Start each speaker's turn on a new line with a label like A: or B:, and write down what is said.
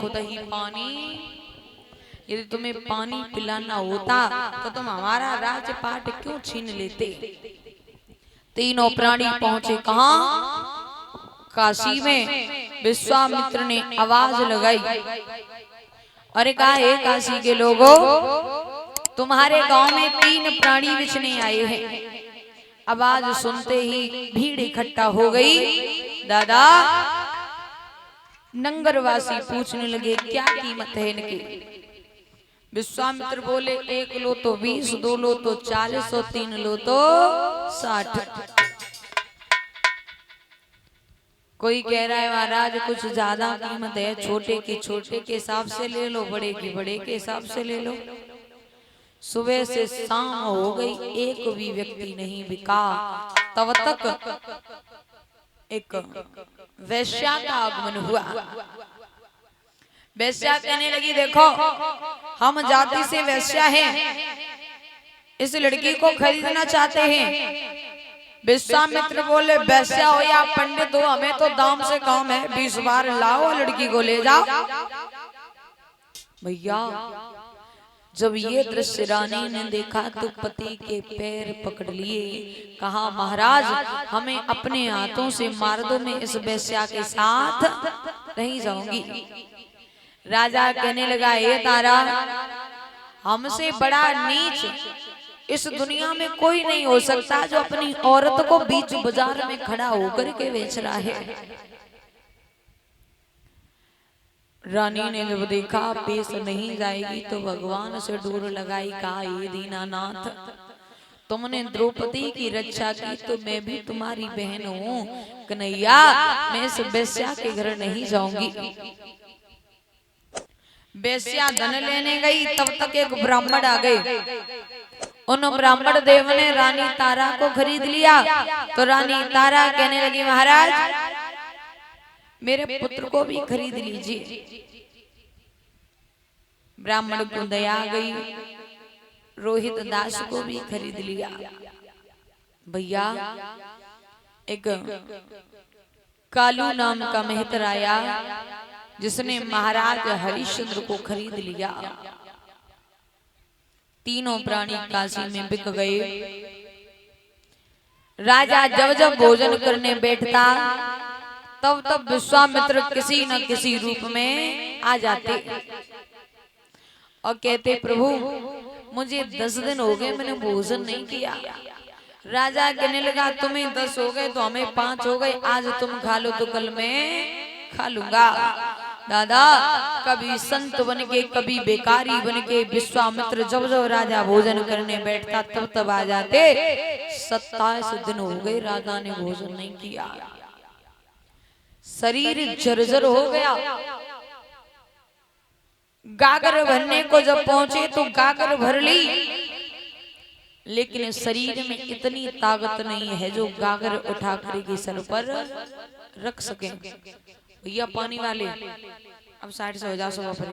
A: खुद ही पानी। यदि तुम्हें पानी पिलाना होता तो तुम हमारा राजपाट क्यों छीन लेते। तीनों प्राणी पहुंचे कहां? काशी में। विश्वामित्र ने आवाज लगाई, अरे कहा हे काशी के लोगों, तुम्हारे गांव में 3 प्राणी बिछने आए हैं। आवाज सुनते ही भीड़ इकट्ठा हो गई। दादा, नंगरवासी पूछने लगे क्या कीमत है इनकी। विश्वामित्र बोले 1 लो तो 20, 2 लो तो 40 और 3 लो तो 60। कोई कह रहा है महाराज कुछ ज्यादा कीमत है, छोटे के हिसाब से ले लो, बड़े के हिसाब से ले लो। सुबह से शाम हो गई, एक भी व्यक्ति नहीं बिका। तब तक एक वैश्या का आगमन हुआ। वैश्या कहने लगी देखो, हम जाति से वैश्या हैं, इस लड़की को खरीदना चाहते हैं। विश्वामित्र बोले वैश्या हो या पंडित हो, हमें तो दाम से काम है, 20 बार लाओ लड़की को ले जाओ। भैया जब ये दृश्य रानी ने देखा तो पति के पैर पकड़ लिए, कहा महाराज हमें अपने हाथों से मार दो, मैं इस वैश्या के साथ नहीं जाऊंगी। राजा कहने लगा हे तारा, हमसे बड़ा नीच इस दुनिया में कोई नहीं हो सकता जो अपनी औरत को बीच बाजार में खड़ा होकर के बेच रहा है। रानी ने जब देखा पेश नहीं जाएगी तो भगवान से डोर लगाई, कहा हे दीनानाथ, तुमने द्रौपदी की रक्षा की तो मैं भी तुम्हारी बहन हूँ। कन्हैया मैं इस वेश्या के घर नहीं जाऊंगी। वेश्या धन लेने गई, तब तक एक ब्राह्मण आ गए। उन ब्राह्मण देव ने रानी तारा को खरीद लिया। तो रानी तारा कहने लगी महाराज मेरे पुत्र को भी खरीद लीजिए। ब्राह्मण को दया गई, रोहित दास को भी खरीद लिया। भैया एक कालू नाम का मेहतर आया जिसने महाराज हरिश्चंद्र को खरीद लिया। तीनों प्राणी काशी में बिक गए। राजा जब जब भोजन करने बैठता तब तब विश्वामित्र किसी न किसी रूप में आ जाते और कहते प्रभु मुझे 10 दिन हो गए मैंने भोजन नहीं किया। राजा कहने लगा तुम्हें 10 हो गए तो हमें 5 हो गए, आज तुम खा लो तो कल मैं खा लूंगा। दादा कभी संत बन के कभी बेकारी बन के विश्वामित्र जब जब राजा भोजन करने बैठता तब तब आ जाते। 27 दिन हो गए राजा ने भोजन नहीं किया, शरीर जर्जर हो गया। गागर भरने को जब पहुंचे तो गागर भर ली, लेकिन शरीर में इतनी ताकत नहीं है जो गागर उठा करके सर पर रख सके। भैया पानी वाले अब साइड से हो जाओ सब।